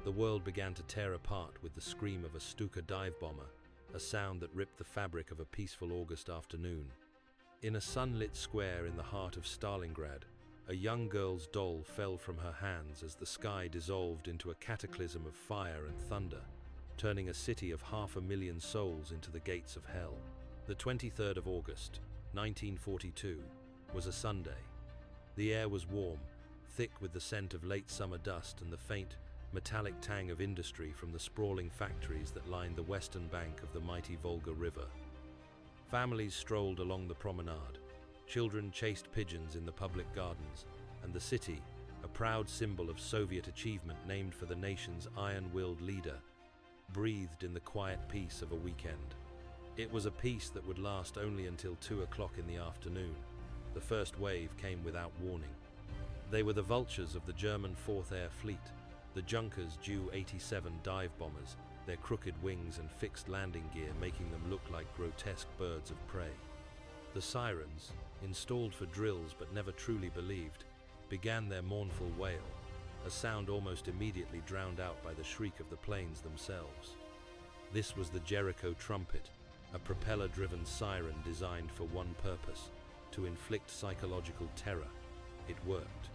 The world began to tear apart with the scream of a Stuka dive bomber, a sound that ripped the fabric of a peaceful August afternoon. In a sunlit square in the heart of Stalingrad, a young girl's doll fell from her hands as the sky dissolved into a cataclysm of fire and thunder, turning a city of 500,000 souls into the gates of hell. The 23rd of August, 1942, was a Sunday. The air was warm, thick with the scent of late summer dust and the faint, metallic tang of industry from the sprawling factories that lined the western bank of the mighty Volga River. Families strolled along the promenade. Children chased pigeons in the public gardens, and the city, a proud symbol of Soviet achievement named for the nation's iron-willed leader, breathed in the quiet peace of a weekend. It was a peace that would last only until 2 o'clock in the afternoon. The first wave came without warning. They were the vultures of the German 4th Air Fleet, the Junkers Ju-87 dive bombers, their crooked wings and fixed landing gear making them look like grotesque birds of prey. The sirens, installed for drills but never truly believed, began their mournful wail, a sound almost immediately drowned out by the shriek of the planes themselves. This was the Jericho trumpet, a propeller-driven siren designed for one purpose, to inflict psychological terror. It worked.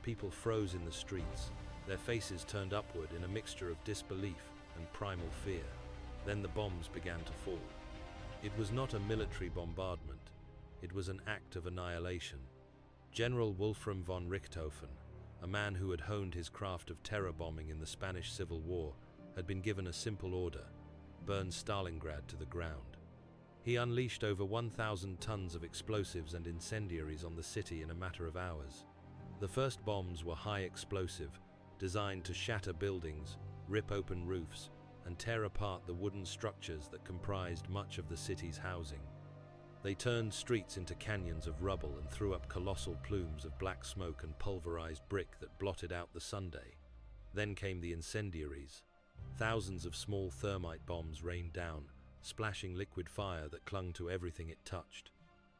People froze in the streets, their faces turned upward in a mixture of disbelief and primal fear. Then the bombs began to fall. It was not a military bombardment. It was an act of annihilation. General Wolfram von Richthofen, a man who had honed his craft of terror bombing in the Spanish Civil War, had been given a simple order: burn Stalingrad to the ground. He unleashed over 1,000 tons of explosives and incendiaries on the city in a matter of hours. The first bombs were high explosive, designed to shatter buildings, rip open roofs, and tear apart the wooden structures that comprised much of the city's housing. They turned streets into canyons of rubble and threw up colossal plumes of black smoke and pulverized brick that blotted out the Sunday. Then came the incendiaries. Thousands of small thermite bombs rained down, splashing liquid fire that clung to everything it touched.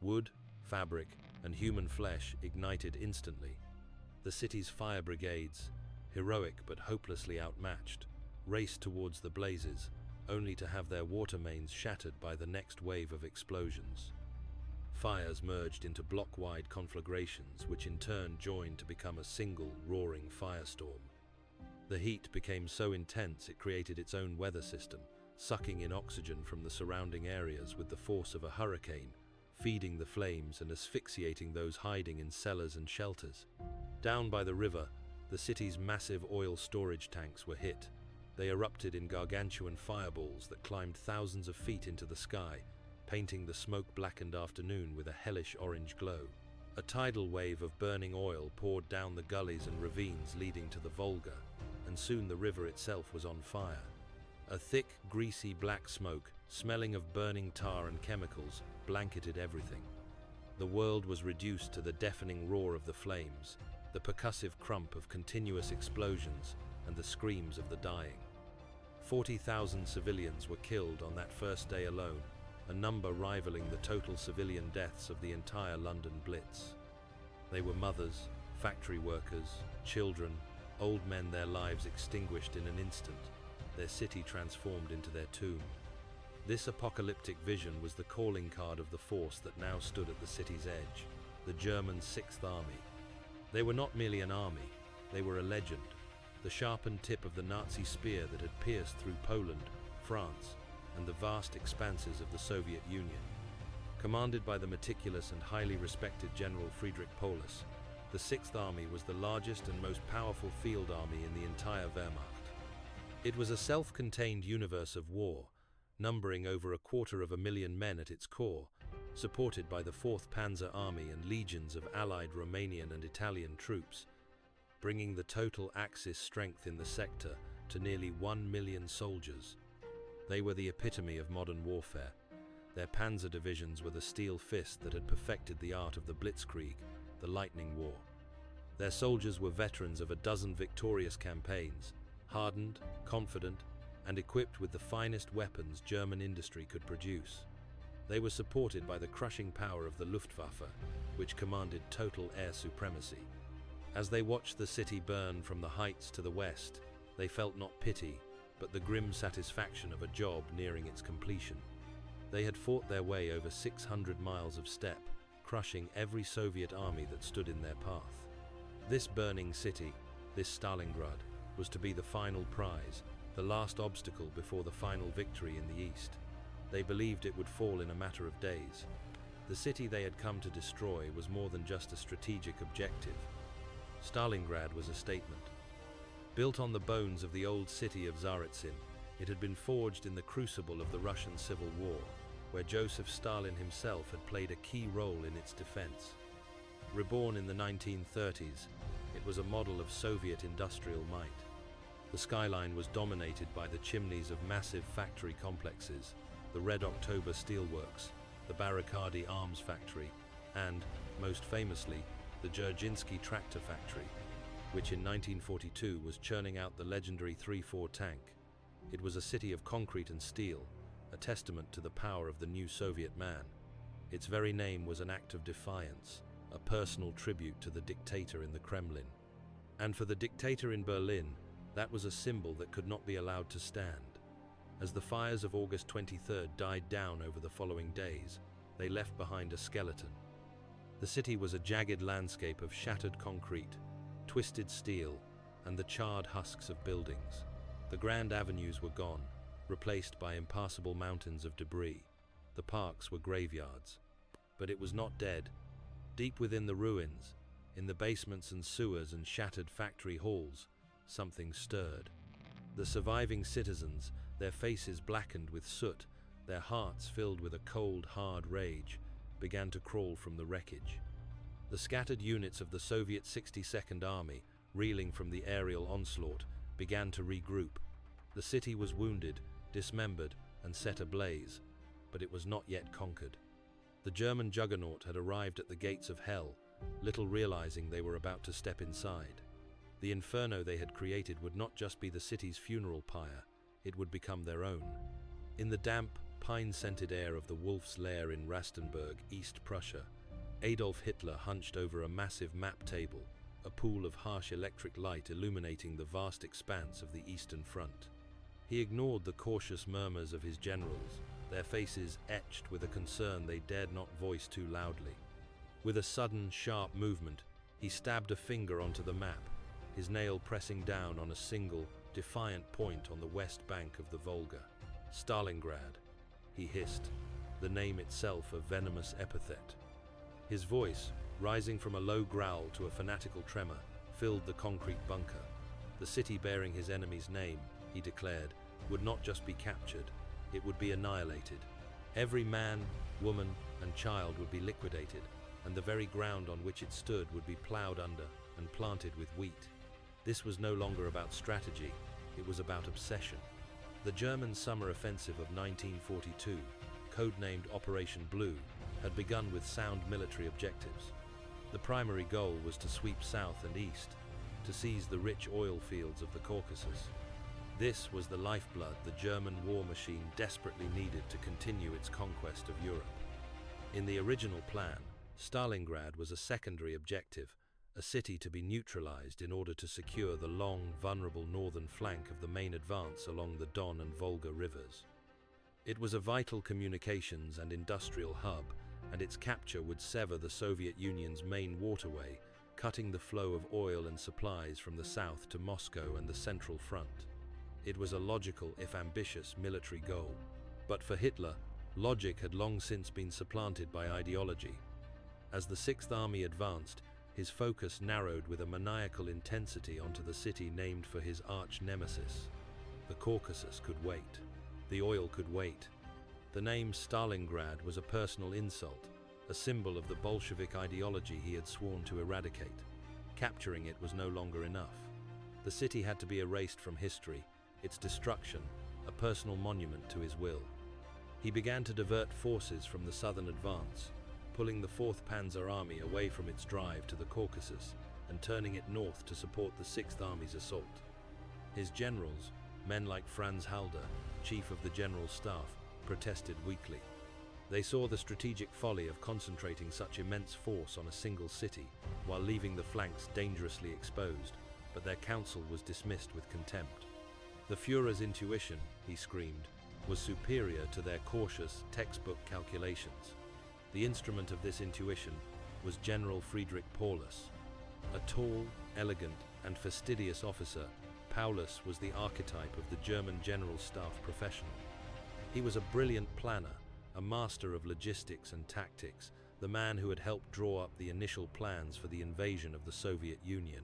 Wood, fabric, and human flesh ignited instantly. The city's fire brigades, heroic but hopelessly outmatched, raced towards the blazes, only to have their water mains shattered by the next wave of explosions. Fires merged into block-wide conflagrations, which in turn joined to become a single, roaring firestorm. The heat became so intense it created its own weather system, sucking in oxygen from the surrounding areas with the force of a hurricane, feeding the flames and asphyxiating those hiding in cellars and shelters. Down by the river, the city's massive oil storage tanks were hit. They erupted in gargantuan fireballs that climbed thousands of feet into the sky, painting the smoke-blackened afternoon with a hellish orange glow. A tidal wave of burning oil poured down the gullies and ravines leading to the Volga, and soon the river itself was on fire. A thick, greasy black smoke, smelling of burning tar and chemicals, blanketed everything. The world was reduced to the deafening roar of the flames, the percussive crump of continuous explosions, and the screams of the dying. 40,000 civilians were killed on that first day alone, a number rivaling the total civilian deaths of the entire London Blitz. They were mothers, factory workers, children, old men, their lives extinguished in an instant, their city transformed into their tomb. This apocalyptic vision was the calling card of the force that now stood at the city's edge, the German 6th Army. They were not merely an army, they were a legend, the sharpened tip of the Nazi spear that had pierced through Poland, France, and the vast expanses of the Soviet Union. Commanded by the meticulous and highly respected General Friedrich Paulus, the 6th Army was the largest and most powerful field army in the entire Wehrmacht. It was a self-contained universe of war, numbering over 250,000 men at its core, supported by the 4th Panzer Army and legions of allied Romanian and Italian troops, bringing the total Axis strength in the sector to nearly 1 million soldiers. They were the epitome of modern warfare. Their panzer divisions were the steel fist that had perfected the art of the blitzkrieg, the lightning war. Their soldiers were veterans of a dozen victorious campaigns, hardened, confident, and equipped with the finest weapons German industry could produce. They were supported by the crushing power of the Luftwaffe, which commanded total air supremacy. As they watched the city burn from the heights to the west, They felt not pity, but the grim satisfaction of a job nearing its completion. They had fought their way over 600 miles of steppe, crushing every Soviet army that stood in their path. This burning city, this Stalingrad, was to be the final prize, the last obstacle before the final victory in the east. They believed it would fall in a matter of days. The city they had come to destroy was more than just a strategic objective. Stalingrad was a statement. Built on the bones of the old city of Tsaritsyn, it had been forged in the crucible of the Russian Civil War, where Joseph Stalin himself had played a key role in its defense. Reborn in the 1930s, it was a model of Soviet industrial might. The skyline was dominated by the chimneys of massive factory complexes, the Red October steelworks, the Barakadi arms factory, and, most famously, the Dzerzhinsky tractor factory, which in 1942 was churning out the legendary 3-4 tank. It was a city of concrete and steel, a testament to the power of the new Soviet man. Its very name was an act of defiance, a personal tribute to the dictator in the Kremlin. And for the dictator in Berlin, that was a symbol that could not be allowed to stand. As the fires of August 23rd died down over the following days, they left behind a skeleton. The city was a jagged landscape of shattered concrete, twisted steel, and the charred husks of buildings. The grand avenues were gone, replaced by impassable mountains of debris. The parks were graveyards. But it was not dead. Deep within the ruins, in the basements and sewers and shattered factory halls, something stirred. The surviving citizens, their faces blackened with soot, their hearts filled with a cold, hard rage, began to crawl from the wreckage. The scattered units of the Soviet 62nd Army, reeling from the aerial onslaught, began to regroup. The city was wounded, dismembered, and set ablaze, but it was not yet conquered. The German juggernaut had arrived at the gates of hell, little realizing they were about to step inside. The inferno they had created would not just be the city's funeral pyre, it would become their own. In the damp, pine-scented air of the Wolf's Lair in Rastenburg, East Prussia, Adolf Hitler hunched over a massive map table, a pool of harsh electric light illuminating the vast expanse of the Eastern Front. He ignored the cautious murmurs of his generals, their faces etched with a concern they dared not voice too loudly. With a sudden, sharp movement, he stabbed a finger onto the map, his nail pressing down on a single, defiant point on the west bank of the Volga. Stalingrad, he hissed, the name itself a venomous epithet. His voice, rising from a low growl to a fanatical tremor, filled the concrete bunker. The city bearing his enemy's name, he declared, would not just be captured, it would be annihilated. Every man, woman, and child would be liquidated, and the very ground on which it stood would be plowed under and planted with wheat. This was no longer about strategy, it was about obsession. The German summer offensive of 1942, codenamed Operation Blue, had begun with sound military objectives. The primary goal was to sweep south and east, to seize the rich oil fields of the Caucasus. This was the lifeblood the German war machine desperately needed to continue its conquest of Europe. In the original plan, Stalingrad was a secondary objective, a city to be neutralized in order to secure the long, vulnerable northern flank of the main advance along the Don and Volga rivers. It was a vital communications and industrial hub, and its capture would sever the Soviet Union's main waterway, cutting the flow of oil and supplies from the south to Moscow and the Central Front. It was a logical, if ambitious, military goal. But for Hitler, logic had long since been supplanted by ideology. As the Sixth Army advanced, his focus narrowed with a maniacal intensity onto the city named for his arch-nemesis. The Caucasus could wait. The oil could wait. The name Stalingrad was a personal insult, a symbol of the Bolshevik ideology he had sworn to eradicate. Capturing it was no longer enough. The city had to be erased from history, its destruction, a personal monument to his will. He began to divert forces from the southern advance, pulling the 4th Panzer Army away from its drive to the Caucasus and turning it north to support the 6th Army's assault. His generals, men like Franz Halder, chief of the General Staff, protested weakly. They saw the strategic folly of concentrating such immense force on a single city while leaving the flanks dangerously exposed, but their counsel was dismissed with contempt. The Führer's intuition, he screamed, was superior to their cautious textbook calculations. The instrument of this intuition was General Friedrich Paulus. A tall, elegant, and fastidious officer, Paulus was the archetype of the German general staff professional. He was a brilliant planner, a master of logistics and tactics, the man who had helped draw up the initial plans for the invasion of the Soviet Union.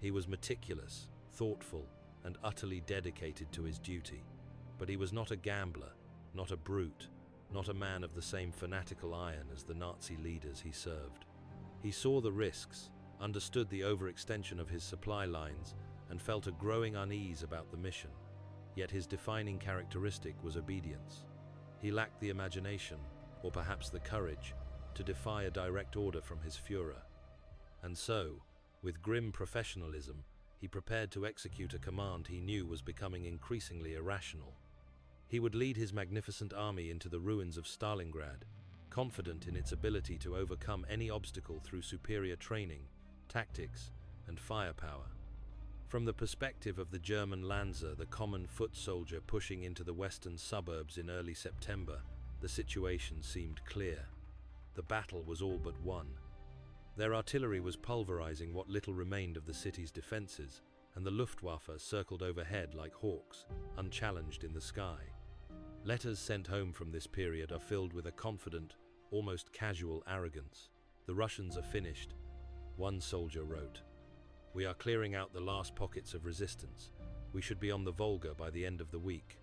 He was meticulous, thoughtful, and utterly dedicated to his duty. But he was not a gambler, not a brute, not a man of the same fanatical iron as the Nazi leaders he served. He saw the risks, understood the overextension of his supply lines, and felt a growing unease about the mission. Yet his defining characteristic was obedience. He lacked the imagination, or perhaps the courage, to defy a direct order from his Führer. And so, with grim professionalism, he prepared to execute a command he knew was becoming increasingly irrational. He would lead his magnificent army into the ruins of Stalingrad, confident in its ability to overcome any obstacle through superior training, tactics, and firepower. From the perspective of the German Lanzer, the common foot soldier pushing into the western suburbs in early September, the situation seemed clear. The battle was all but won. Their artillery was pulverizing what little remained of the city's defenses, and the Luftwaffe circled overhead like hawks, unchallenged in the sky. Letters sent home from this period are filled with a confident, almost casual arrogance. "The Russians are finished," one soldier wrote. "We are clearing out the last pockets of resistance. We should be on the Volga by the end of the week.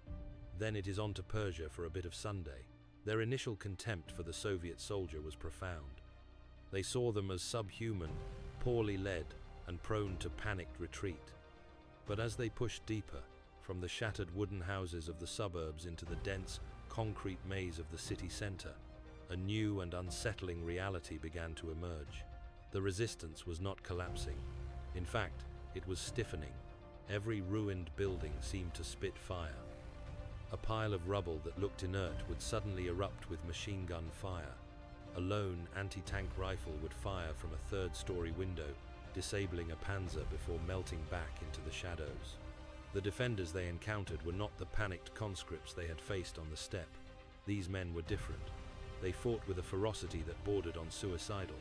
Then it is on to Persia for a bit of Sunday." Their initial contempt for the Soviet soldier was profound. They saw them as subhuman, poorly led, and prone to panicked retreat. But as they pushed deeper, from the shattered wooden houses of the suburbs into the dense, concrete maze of the city center, a new and unsettling reality began to emerge. The resistance was not collapsing. In fact, it was stiffening. Every ruined building seemed to spit fire. A pile of rubble that looked inert would suddenly erupt with machine gun fire. A lone anti-tank rifle would fire from a third-story window, disabling a panzer before melting back into the shadows. The defenders they encountered were not the panicked conscripts they had faced on the steppe. These men were different. They fought with a ferocity that bordered on suicidal.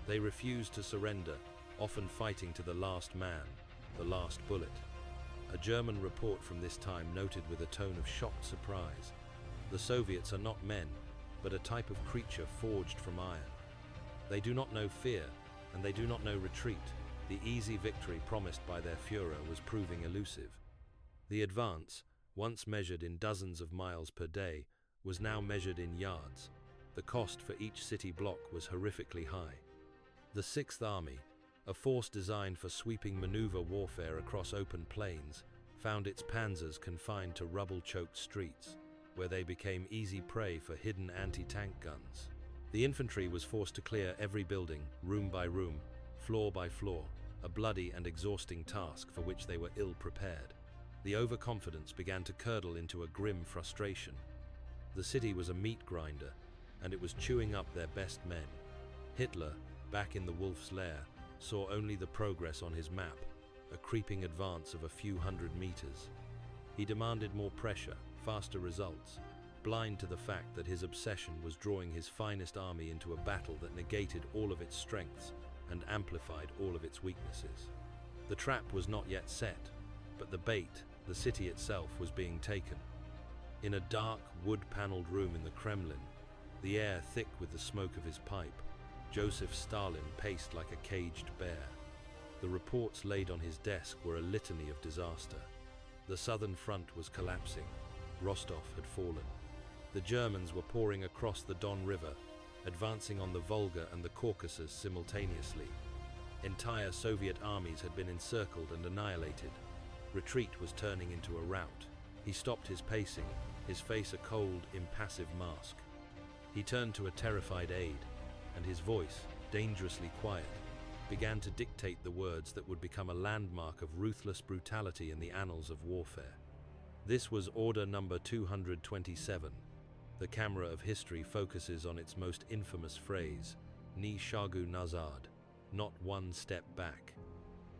They refused to surrender, often fighting to the last man, the last bullet. A German report from this time noted with a tone of shocked surprise, "The Soviets are not men, but a type of creature forged from iron. They do not know fear, and they do not know retreat." The easy victory promised by their Führer was proving elusive. The advance, once measured in dozens of miles per day, was now measured in yards. The cost for each city block was horrifically high. The Sixth Army, a force designed for sweeping maneuver warfare across open plains, found its panzers confined to rubble-choked streets, where they became easy prey for hidden anti-tank guns. The infantry was forced to clear every building, room by room, floor by floor, a bloody and exhausting task for which they were ill-prepared. The overconfidence began to curdle into a grim frustration. The city was a meat grinder, and it was chewing up their best men. Hitler, back in the wolf's lair, saw only the progress on his map, a creeping advance of a few hundred meters. He demanded more pressure, faster results, blind to the fact that his obsession was drawing his finest army into a battle that negated all of its strengths and amplified all of its weaknesses. The trap was not yet set, but the bait, the city itself, was being taken. In a dark, wood-paneled room in the Kremlin, the air thick with the smoke of his pipe, Joseph Stalin paced like a caged bear. The reports laid on his desk were a litany of disaster. The southern front was collapsing. Rostov had fallen. The Germans were pouring across the Don River, advancing on the Volga and the Caucasus simultaneously. Entire Soviet armies had been encircled and annihilated. Retreat was turning into a rout. He stopped his pacing, his face a cold, impassive mask. He turned to a terrified aide, and his voice, dangerously quiet, began to dictate the words that would become a landmark of ruthless brutality in the annals of warfare. This was Order Number 227. The camera of history focuses on its most infamous phrase, "Ni shagu nazad," not one step back.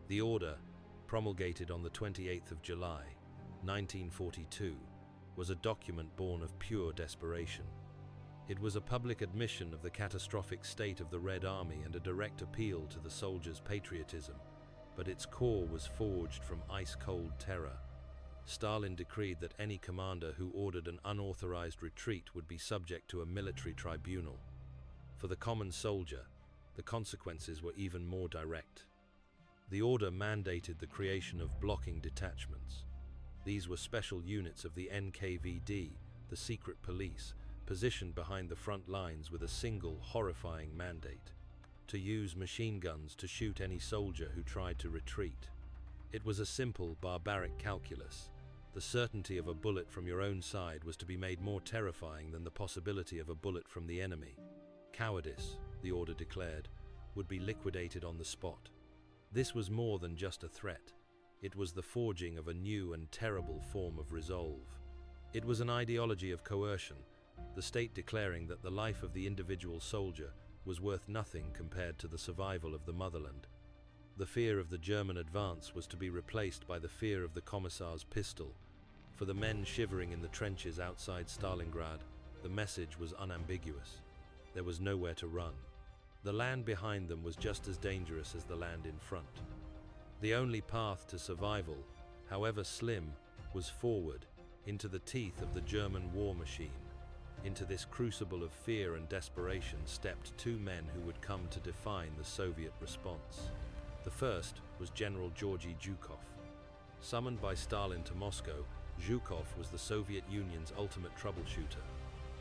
The order, promulgated on the 28th of July, 1942, was a document born of pure desperation. It was a public admission of the catastrophic state of the Red Army and a direct appeal to the soldiers' patriotism, but its core was forged from ice-cold terror. Stalin decreed that any commander who ordered an unauthorized retreat would be subject to a military tribunal. For the common soldier, the consequences were even more direct. The order mandated the creation of blocking detachments. These were special units of the NKVD, the secret police, positioned behind the front lines with a single horrifying mandate: to use machine guns to shoot any soldier who tried to retreat. It was a simple, barbaric calculus. The certainty of a bullet from your own side was to be made more terrifying than the possibility of a bullet from the enemy. Cowardice, the order declared, would be liquidated on the spot. This was more than just a threat. It was the forging of a new and terrible form of resolve. It was an ideology of coercion, the state declaring that the life of the individual soldier was worth nothing compared to the survival of the motherland. The fear of the German advance was to be replaced by the fear of the Commissar's pistol. For the men shivering in the trenches outside Stalingrad, the message was unambiguous. There was nowhere to run. The land behind them was just as dangerous as the land in front. The only path to survival, however slim, was forward, into the teeth of the German war machine. Into this crucible of fear and desperation stepped two men who would come to define the Soviet response. The first was General Georgy Zhukov. Summoned by Stalin to Moscow, Zhukov was the Soviet Union's ultimate troubleshooter.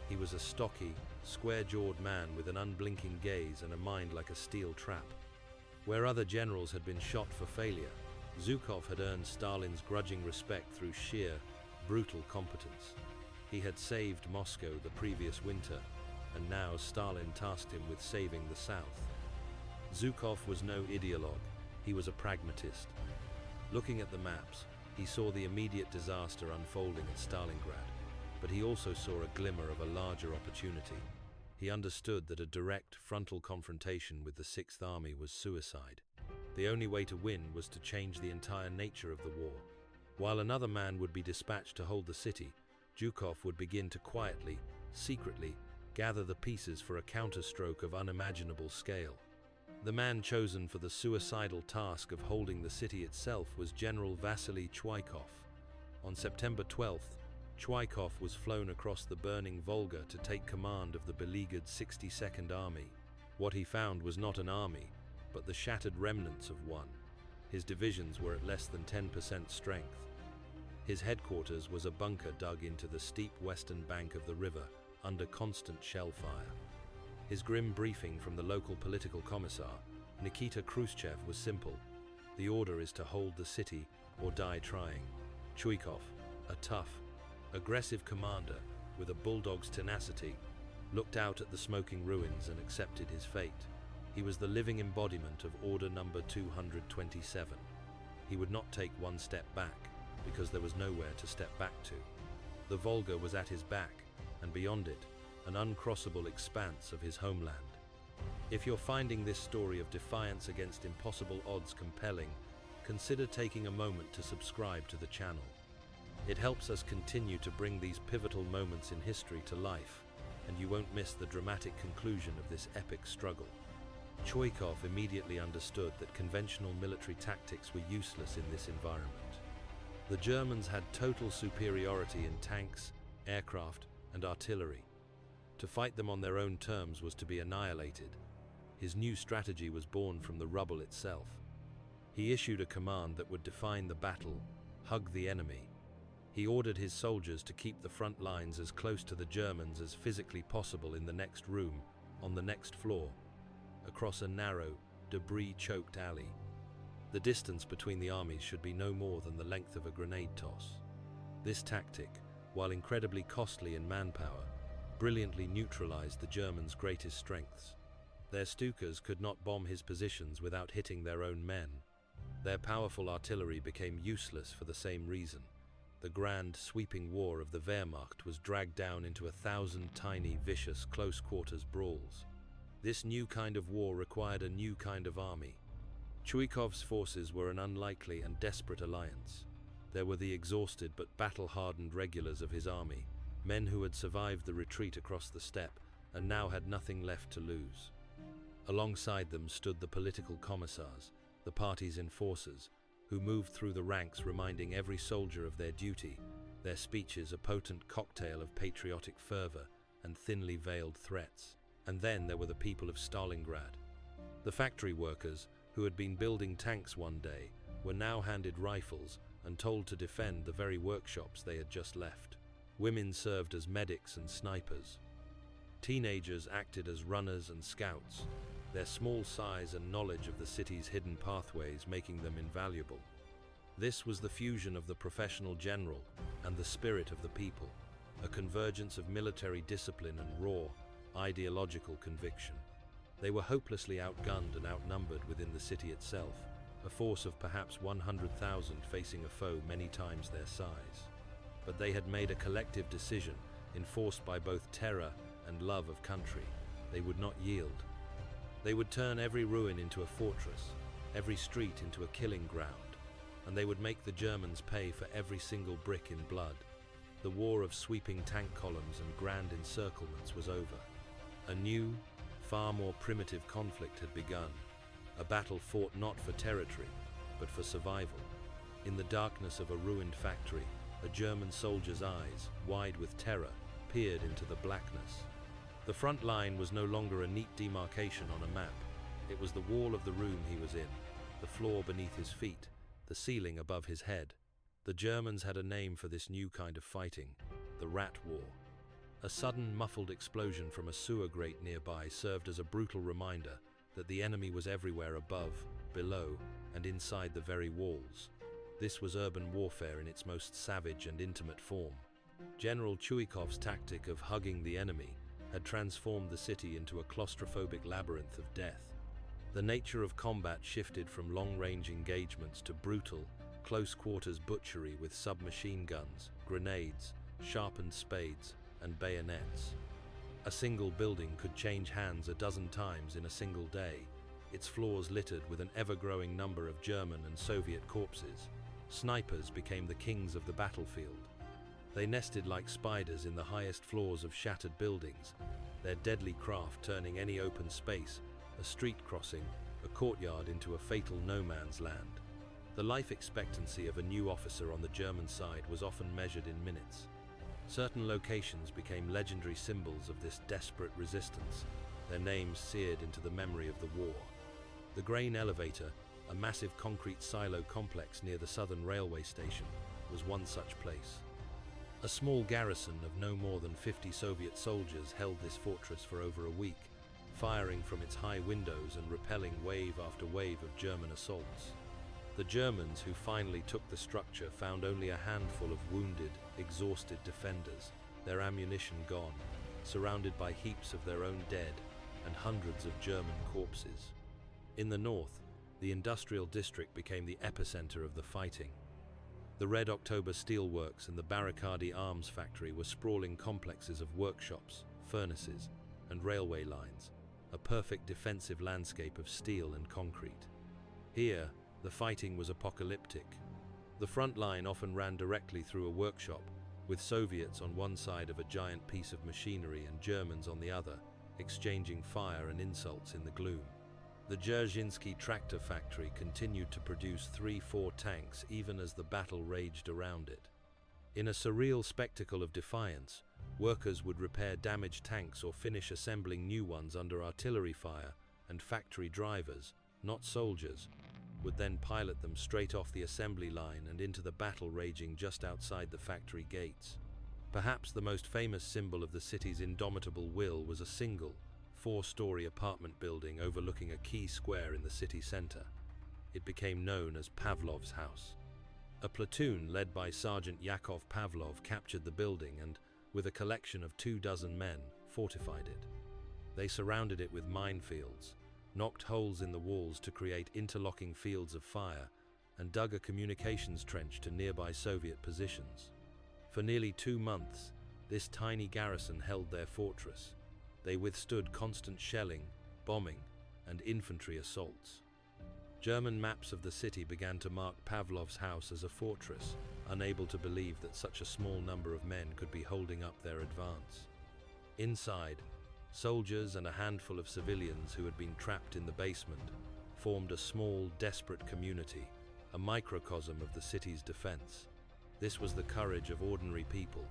He was a stocky, square-jawed man with an unblinking gaze and a mind like a steel trap. Where other generals had been shot for failure, Zhukov had earned Stalin's grudging respect through sheer, brutal competence. He had saved Moscow the previous winter, and now Stalin tasked him with saving the South. Zhukov was no ideologue, he was a pragmatist. Looking at the maps, he saw the immediate disaster unfolding at Stalingrad, but he also saw a glimmer of a larger opportunity. He understood that a direct, frontal confrontation with the Sixth Army was suicide. The only way to win was to change the entire nature of the war. While another man would be dispatched to hold the city, Zhukov would begin to quietly, secretly, gather the pieces for a counterstroke of unimaginable scale. The man chosen for the suicidal task of holding the city itself was General Vasily Chuikov. On September 12th, Chuikov was flown across the burning Volga to take command of the beleaguered 62nd Army. What he found was not an army, but the shattered remnants of one. His divisions were at less than 10% strength. His headquarters was a bunker dug into the steep western bank of the river, under constant shell fire. His grim briefing from the local political commissar, Nikita Khrushchev, was simple. The order is to hold the city or die trying. Chuikov, a tough, aggressive commander with a bulldog's tenacity, looked out at the smoking ruins and accepted his fate. He was the living embodiment of Order Number 227. He would not take one step back, because there was nowhere to step back to. The Volga was at his back, and beyond it, an uncrossable expanse of his homeland. If you're finding this story of defiance against impossible odds compelling, consider taking a moment to subscribe to the channel. It helps us continue to bring these pivotal moments in history to life, and you won't miss the dramatic conclusion of this epic struggle. Chuikov immediately understood that conventional military tactics were useless in this environment. The Germans had total superiority in tanks, aircraft, and artillery. To fight them on their own terms was to be annihilated. His new strategy was born from the rubble itself. He issued a command that would define the battle: hug the enemy. He ordered his soldiers to keep the front lines as close to the Germans as physically possible in the next room, on the next floor, across a narrow, debris-choked alley. The distance between the armies should be no more than the length of a grenade toss. This tactic, while incredibly costly in manpower, brilliantly neutralized the Germans' greatest strengths. Their Stukas could not bomb his positions without hitting their own men. Their powerful artillery became useless for the same reason. The grand, sweeping war of the Wehrmacht was dragged down into 1,000 tiny, vicious, close-quarters brawls. This new kind of war required a new kind of army. Chuikov's forces were an unlikely and desperate alliance. There were the exhausted but battle-hardened regulars of his army, men who had survived the retreat across the steppe and now had nothing left to lose. Alongside them stood the political commissars, the party's enforcers, who moved through the ranks reminding every soldier of their duty, their speeches a potent cocktail of patriotic fervor and thinly veiled threats. And then there were the people of Stalingrad. The factory workers, who had been building tanks one day, were now handed rifles and told to defend the very workshops they had just left. Women served as medics and snipers. Teenagers acted as runners and scouts, their small size and knowledge of the city's hidden pathways making them invaluable. This was the fusion of the professional general and the spirit of the people, a convergence of military discipline and raw, ideological conviction. They were hopelessly outgunned and outnumbered within the city itself, a force of perhaps 100,000 facing a foe many times their size. But they had made a collective decision, enforced by both terror and love of country. They would not yield. They would turn every ruin into a fortress, every street into a killing ground, and they would make the Germans pay for every single brick in blood. The war of sweeping tank columns and grand encirclements was over. A new, far more primitive conflict had begun, a battle fought not for territory, but for survival. In the darkness of a ruined factory, a German soldier's eyes, wide with terror, peered into the blackness. The front line was no longer a neat demarcation on a map. It was the wall of the room he was in, the floor beneath his feet, the ceiling above his head. The Germans had a name for this new kind of fighting, the Rat War. A sudden muffled explosion from a sewer grate nearby served as a brutal reminder that the enemy was everywhere above, below, and inside the very walls. This was urban warfare in its most savage and intimate form. General Chuikov's tactic of hugging the enemy had transformed the city into a claustrophobic labyrinth of death. The nature of combat shifted from long-range engagements to brutal, close-quarters butchery with submachine guns, grenades, sharpened spades, and bayonets. A single building could change hands a dozen times in a single day, its floors littered with an ever-growing number of German and Soviet corpses. Snipers became the kings of the battlefield. They nested like spiders in the highest floors of shattered buildings, their deadly craft turning any open space, a street crossing, a courtyard into a fatal no-man's land. The life expectancy of a new officer on the German side was often measured in minutes. Certain locations became legendary symbols of this desperate resistance, their names seared into the memory of the war. The grain elevator, a massive concrete silo complex near the southern railway station, was one such place. A small garrison of no more than 50 Soviet soldiers held this fortress for over a week, firing from its high windows and repelling wave after wave of German assaults. The Germans who finally took the structure found only a handful of wounded, exhausted defenders, their ammunition gone, surrounded by heaps of their own dead and hundreds of German corpses. In the north, the industrial district became the epicenter of the fighting. The Red October steelworks and the Barricadi arms factory were sprawling complexes of workshops, furnaces, and railway lines, a perfect defensive landscape of steel and concrete. Here, the fighting was apocalyptic. The front line often ran directly through a workshop, with Soviets on one side of a giant piece of machinery and Germans on the other, exchanging fire and insults in the gloom. The Dzerzhinsky tractor factory continued to produce 3-4 tanks even as the battle raged around it. In a surreal spectacle of defiance, workers would repair damaged tanks or finish assembling new ones under artillery fire, and factory drivers, not soldiers, would then pilot them straight off the assembly line and into the battle raging just outside the factory gates. Perhaps the most famous symbol of the city's indomitable will was a single, 4-story apartment building overlooking a key square in the city center. It became known as Pavlov's house. A platoon led by Sergeant Yakov Pavlov captured the building and, with a collection of 24 men, fortified it. They surrounded it with minefields, knocked holes in the walls to create interlocking fields of fire, and dug a communications trench to nearby Soviet positions. For nearly 2 months, this tiny garrison held their fortress. They withstood constant shelling, bombing, and infantry assaults. German maps of the city began to mark Pavlov's house as a fortress, unable to believe that such a small number of men could be holding up their advance. Inside, soldiers and a handful of civilians who had been trapped in the basement formed a small, desperate community, a microcosm of the city's defense. This was the courage of ordinary people,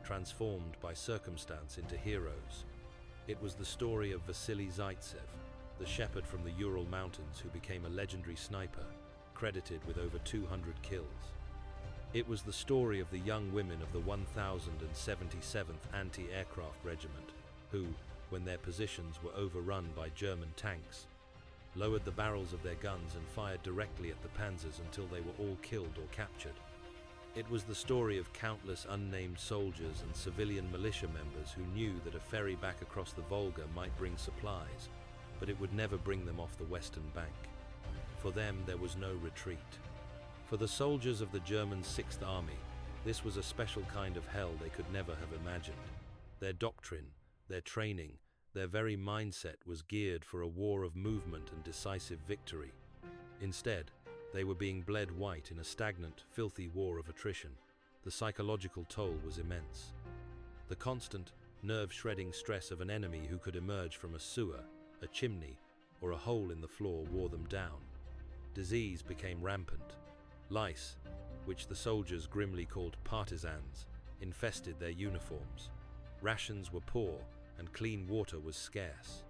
transformed by circumstance into heroes. It was the story of Vasily Zaitsev, the shepherd from the Ural Mountains who became a legendary sniper, credited with over 200 kills. It was the story of the young women of the 1077th Anti-Aircraft Regiment, who, when their positions were overrun by German tanks, lowered the barrels of their guns and fired directly at the panzers until they were all killed or captured. It was the story of countless unnamed soldiers and civilian militia members who knew that a ferry back across the Volga might bring supplies, but it would never bring them off the western bank. For them, there was no retreat. For the soldiers of the German Sixth Army, this was a special kind of hell they could never have imagined. Their doctrine, their training, their very mindset was geared for a war of movement and decisive victory. Instead, they were being bled white in a stagnant, filthy war of attrition. The psychological toll was immense. The constant, nerve-shredding stress of an enemy who could emerge from a sewer, a chimney, or a hole in the floor wore them down. Disease became rampant. Lice, which the soldiers grimly called partisans, infested their uniforms. Rations were poor, and clean water was scarce.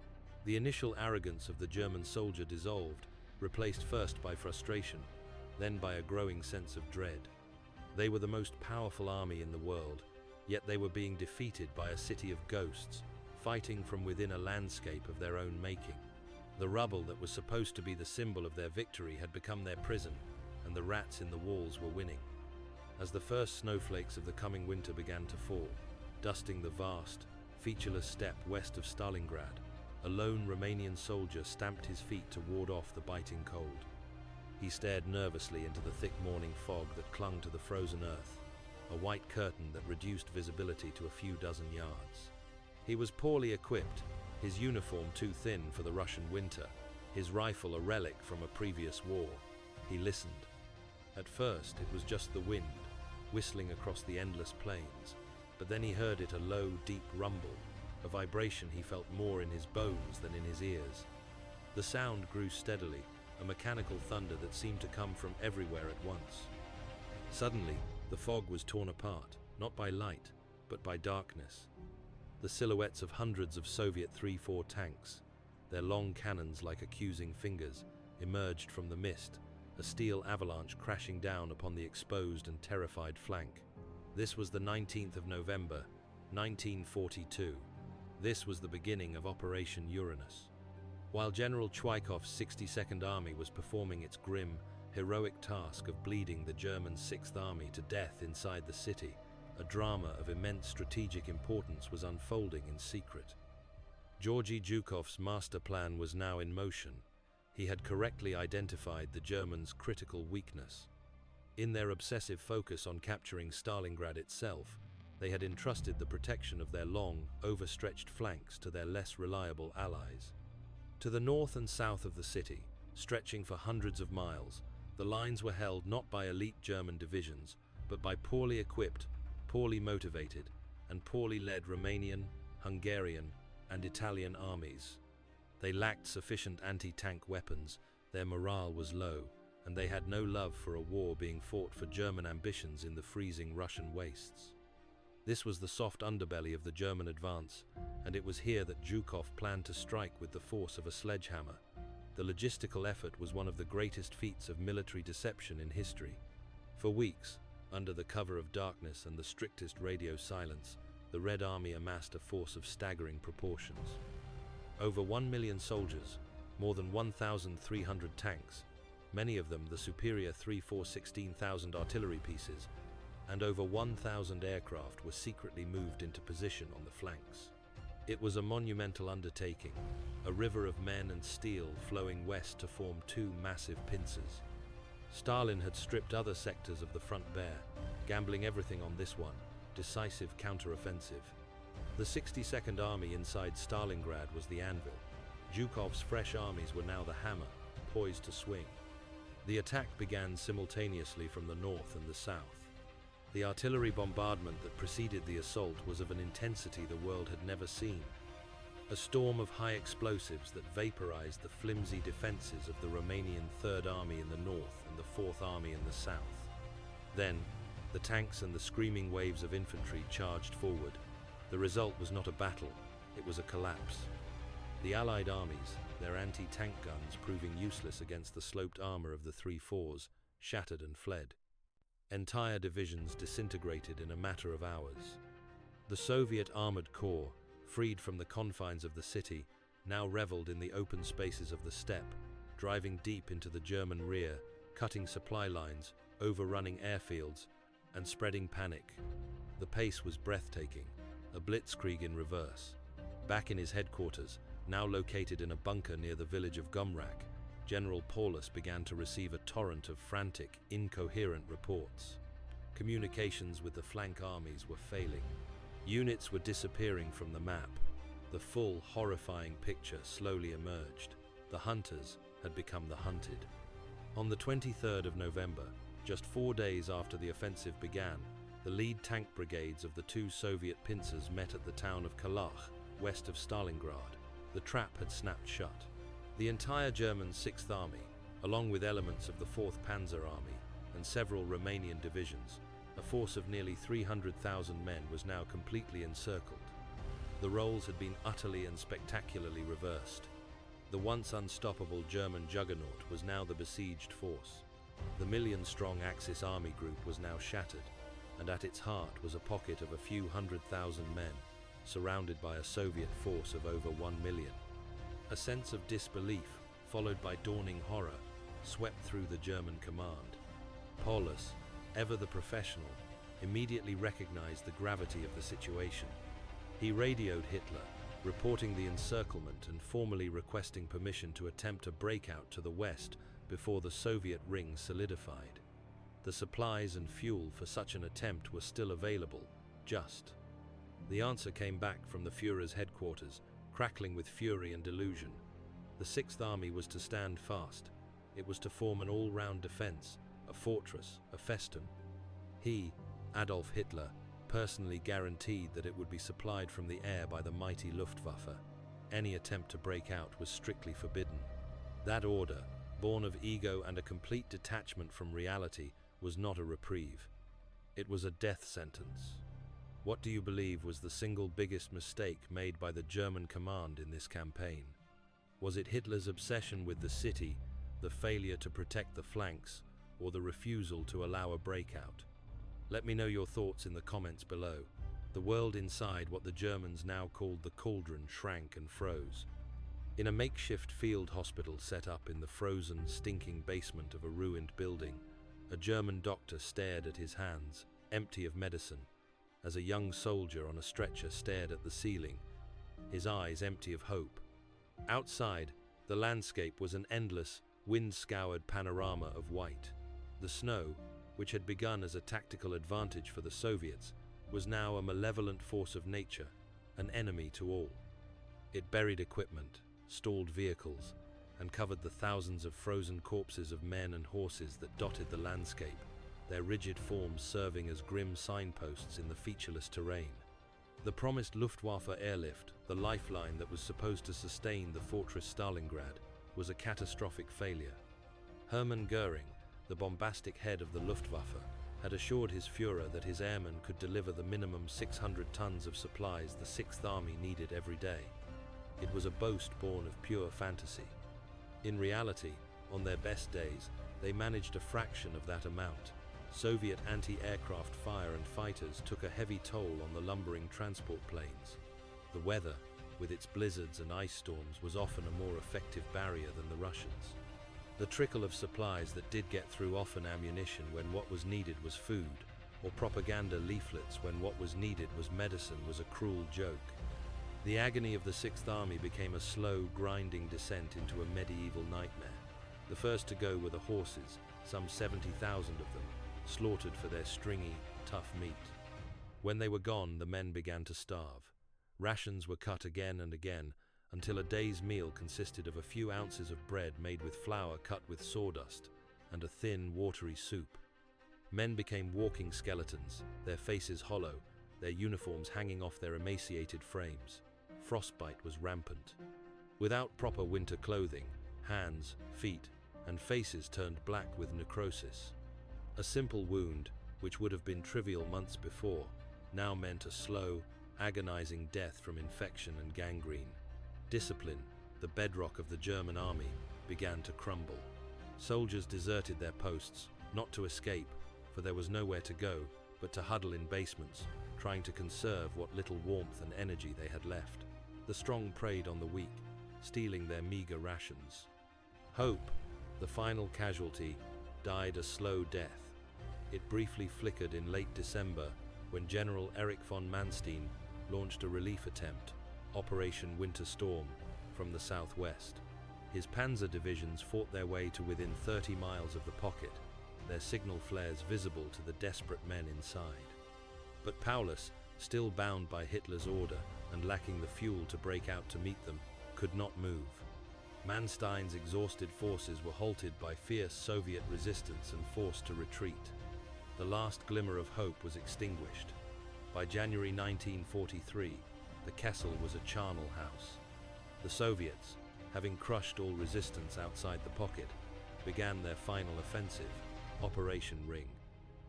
The initial arrogance of the German soldier dissolved, replaced first by frustration, then by a growing sense of dread. They were the most powerful army in the world, yet they were being defeated by a city of ghosts, fighting from within a landscape of their own making. The rubble that was supposed to be the symbol of their victory had become their prison, and the rats in the walls were winning. As the first snowflakes of the coming winter began to fall, dusting the vast, featureless steppe west of Stalingrad, a lone Romanian soldier stamped his feet to ward off the biting cold. He stared nervously into the thick morning fog that clung to the frozen earth, a white curtain that reduced visibility to a few dozen yards. He was poorly equipped, his uniform too thin for the Russian winter, his rifle a relic from a previous war. He listened. At first, it was just the wind, whistling across the endless plains, but then he heard it a low, deep rumble, a vibration he felt more in his bones than in his ears. The sound grew steadily, a mechanical thunder that seemed to come from everywhere at once. Suddenly, the fog was torn apart, not by light, but by darkness. The silhouettes of hundreds of Soviet 3-4 tanks, their long cannons like accusing fingers, emerged from the mist, a steel avalanche crashing down upon the exposed and terrified flank. This was the 19th of November, 1942. This was the beginning of Operation Uranus. While General Chwykov's 62nd Army was performing its grim, heroic task of bleeding the German 6th Army to death inside the city, a drama of immense strategic importance was unfolding in secret. Georgy Zhukov's master plan was now in motion. He had correctly identified the Germans' critical weakness. In their obsessive focus on capturing Stalingrad itself, they had entrusted the protection of their long, overstretched flanks to their less reliable allies. To the north and south of the city, stretching for hundreds of miles, the lines were held not by elite German divisions, but by poorly equipped, poorly motivated, and poorly led Romanian, Hungarian, and Italian armies. They lacked sufficient anti-tank weapons, their morale was low, and they had no love for a war being fought for German ambitions in the freezing Russian wastes. This was the soft underbelly of the German advance, and it was here that Zhukov planned to strike with the force of a sledgehammer. The logistical effort was one of the greatest feats of military deception in history. For weeks, under the cover of darkness and the strictest radio silence, the Red Army amassed a force of staggering proportions. Over 1 million soldiers, more than 1,300 tanks, many of them the superior 3-4-16,000 artillery pieces, and over 1,000 aircraft were secretly moved into position on the flanks. It was a monumental undertaking, a river of men and steel flowing west to form two massive pincers. Stalin had stripped other sectors of the front bare, gambling everything on this one, decisive counter-offensive. The 62nd Army inside Stalingrad was the anvil. Zhukov's fresh armies were now the hammer, poised to swing. The attack began simultaneously from the north and the south. The artillery bombardment that preceded the assault was of an intensity the world had never seen. A storm of high explosives that vaporized the flimsy defenses of the Romanian Third Army in the north and the Fourth Army in the south. Then, the tanks and the screaming waves of infantry charged forward. The result was not a battle, it was a collapse. The Allied armies, their anti-tank guns proving useless against the sloped armor of the 3-4s, shattered and fled. Entire divisions disintegrated in a matter of hours. The Soviet armored corps, freed from the confines of the city, now reveled in the open spaces of the steppe, driving deep into the German rear, cutting supply lines, overrunning airfields, and spreading panic. The pace was breathtaking, a blitzkrieg in reverse. Back in his headquarters, now located in a bunker near the village of Gumrak, General Paulus began to receive a torrent of frantic, incoherent reports. Communications with the flank armies were failing. Units were disappearing from the map. The full, horrifying picture slowly emerged. The hunters had become the hunted. On the 23rd of November, just 4 days after the offensive began, the lead tank brigades of the 2 Soviet pincers met at the town of Kalach, west of Stalingrad. The trap had snapped shut. The entire German 6th Army, along with elements of the 4th Panzer Army and several Romanian divisions, a force of nearly 300,000 men, was now completely encircled. The roles had been utterly and spectacularly reversed. The once unstoppable German juggernaut was now the besieged force. The million-strong Axis army group was now shattered, and at its heart was a pocket of a few 100,000 men, surrounded by a Soviet force of over 1 million. A sense of disbelief, followed by dawning horror, swept through the German command. Paulus, ever the professional, immediately recognized the gravity of the situation. He radioed Hitler, reporting the encirclement and formally requesting permission to attempt a breakout to the west before the Soviet ring solidified. The supplies and fuel for such an attempt were still available, just. The answer came back from the Führer's headquarters, crackling with fury and delusion. The 6th Army was to stand fast. It was to form an all-round defense, a fortress, a festum. He, Adolf Hitler, personally guaranteed that it would be supplied from the air by the mighty Luftwaffe. Any attempt to break out was strictly forbidden. That order, born of ego and a complete detachment from reality, was not a reprieve. It was a death sentence. What do you believe was the single biggest mistake made by the German command in this campaign? Was it Hitler's obsession with the city, the failure to protect the flanks, or the refusal to allow a breakout? Let me know your thoughts in the comments below. The world inside what the Germans now called the cauldron shrank and froze. In a makeshift field hospital set up in the frozen, stinking basement of a ruined building, a German doctor stared at his hands, empty of medicine, as a young soldier on a stretcher stared at the ceiling, his eyes empty of hope. Outside, the landscape was an endless, wind-scoured panorama of white. The snow, which had begun as a tactical advantage for the Soviets, was now a malevolent force of nature, an enemy to all. It buried equipment, stalled vehicles, and covered the thousands of frozen corpses of men and horses that dotted the landscape, their rigid forms serving as grim signposts in the featureless terrain. The promised Luftwaffe airlift, the lifeline that was supposed to sustain the fortress Stalingrad, was a catastrophic failure. Hermann Goering, the bombastic head of the Luftwaffe, had assured his Führer that his airmen could deliver the minimum 600 tons of supplies the 6th Army needed every day. It was a boast born of pure fantasy. In reality, on their best days, they managed a fraction of that amount. Soviet anti-aircraft fire and fighters took a heavy toll on the lumbering transport planes. The weather, with its blizzards and ice storms, was often a more effective barrier than the Russians. The trickle of supplies that did get through often ammunition when what was needed was food, or propaganda leaflets when what was needed was medicine, was a cruel joke. The agony of the 6th Army became a slow, grinding descent into a medieval nightmare. The first to go were the horses, some 70,000 of them, slaughtered for their stringy, tough meat. When they were gone, the men began to starve. Rations were cut again and again, until a day's meal consisted of a few ounces of bread made with flour cut with sawdust, and a thin, watery soup. Men became walking skeletons, their faces hollow, their uniforms hanging off their emaciated frames. Frostbite was rampant. Without proper winter clothing, hands, feet, and faces turned black with necrosis. A simple wound, which would have been trivial months before, now meant a slow, agonizing death from infection and gangrene. Discipline, the bedrock of the German army, began to crumble. Soldiers deserted their posts, not to escape, for there was nowhere to go, but to huddle in basements, trying to conserve what little warmth and energy they had left. The strong preyed on the weak, stealing their meager rations. Hope, the final casualty, died a slow death. It briefly flickered in late December when General Erich von Manstein launched a relief attempt, Operation Winter Storm, from the southwest. His panzer divisions fought their way to within 30 miles of the pocket, their signal flares visible to the desperate men inside. But Paulus, still bound by Hitler's order and lacking the fuel to break out to meet them, could not move. Manstein's exhausted forces were halted by fierce Soviet resistance and forced to retreat. The last glimmer of hope was extinguished. By January 1943, the Kessel was a charnel house. The Soviets, having crushed all resistance outside the pocket, began their final offensive, Operation Ring.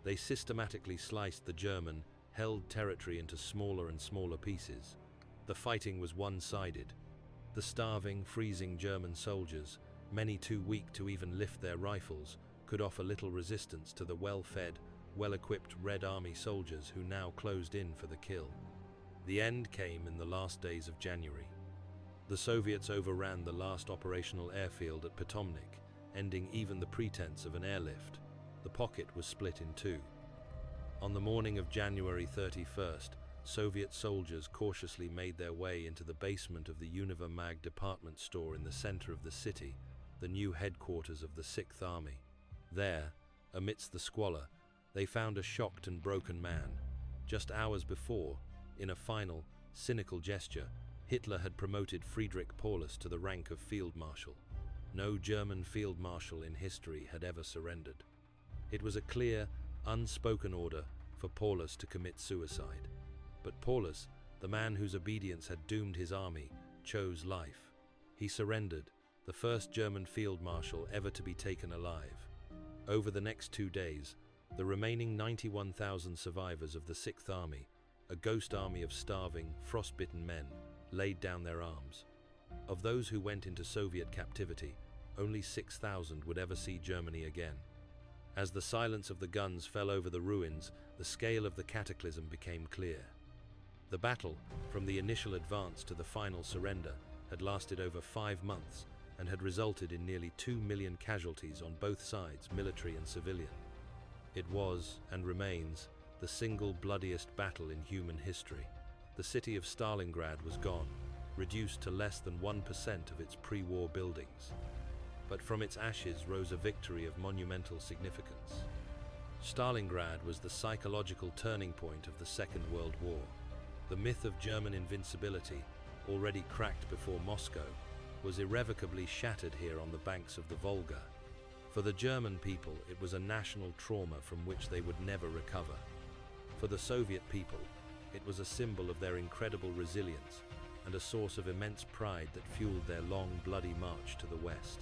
They systematically sliced the German, held territory into smaller and smaller pieces. The fighting was one-sided. The starving, freezing German soldiers, many too weak to even lift their rifles, could offer little resistance to the well-fed, well-equipped Red Army soldiers who now closed in for the kill. The end came in the last days of January. The Soviets overran the last operational airfield at Potomnik, ending even the pretense of an airlift. The pocket was split in two. On the morning of January 31st, Soviet soldiers cautiously made their way into the basement of the Univermag department store in the center of the city, the new headquarters of the 6th Army. There, amidst the squalor, they found a shocked and broken man. Just hours before, in a final, cynical gesture, Hitler had promoted Friedrich Paulus to the rank of Field Marshal. No German Field Marshal in history had ever surrendered. It was a clear, unspoken order for Paulus to commit suicide. But Paulus, the man whose obedience had doomed his army, chose life. He surrendered, the first German Field Marshal ever to be taken alive. Over the next 2 days, the remaining 91,000 survivors of the 6th Army, a ghost army of starving, frostbitten men, laid down their arms. Of those who went into Soviet captivity, only 6,000 would ever see Germany again. As the silence of the guns fell over the ruins, the scale of the cataclysm became clear. The battle, from the initial advance to the final surrender, had lasted over 5 months and had resulted in nearly 2 million casualties on both sides, military and civilian. It was, and remains, the single bloodiest battle in human history. The city of Stalingrad was gone, reduced to less than 1% of its pre-war buildings. But from its ashes rose a victory of monumental significance. Stalingrad was the psychological turning point of the Second World War. The myth of German invincibility, already cracked before Moscow, was irrevocably shattered here on the banks of the Volga. For the German people, it was a national trauma from which they would never recover. For the Soviet people, it was a symbol of their incredible resilience and a source of immense pride that fueled their long, bloody march to the west.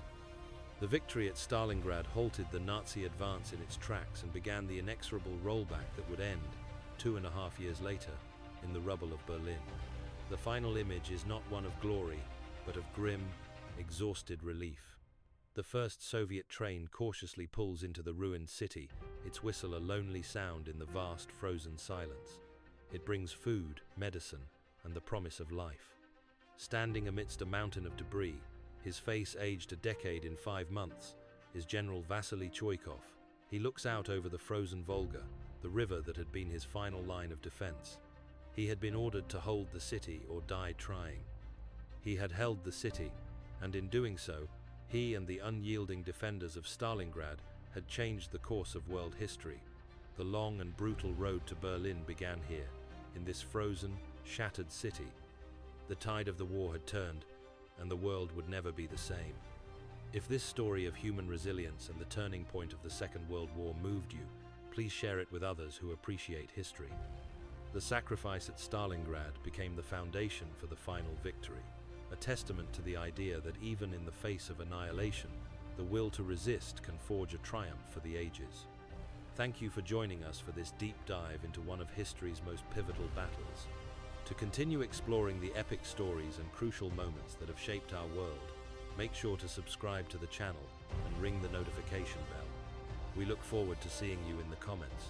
The victory at Stalingrad halted the Nazi advance in its tracks and began the inexorable rollback that would end, 2.5 years later, in the rubble of Berlin. The final image is not one of glory, but of grim, exhausted relief. The first Soviet train cautiously pulls into the ruined city, its whistle a lonely sound in the vast frozen silence. It brings food, medicine, and the promise of life. Standing amidst a mountain of debris, his face aged a decade in 5 months, is General Vasily Choykov. He looks out over the frozen Volga, the river that had been his final line of defense. He had been ordered to hold the city or die trying. He had held the city, and in doing so, he and the unyielding defenders of Stalingrad had changed the course of world history. The long and brutal road to Berlin began here, in this frozen, shattered city. The tide of the war had turned, and the world would never be the same. If this story of human resilience and the turning point of the Second World War moved you, please share it with others who appreciate history. The sacrifice at Stalingrad became the foundation for the final victory, a testament to the idea that even in the face of annihilation, the will to resist can forge a triumph for the ages. Thank you for joining us for this deep dive into one of history's most pivotal battles. To continue exploring the epic stories and crucial moments that have shaped our world, make sure to subscribe to the channel and ring the notification bell. We look forward to seeing you in the comments.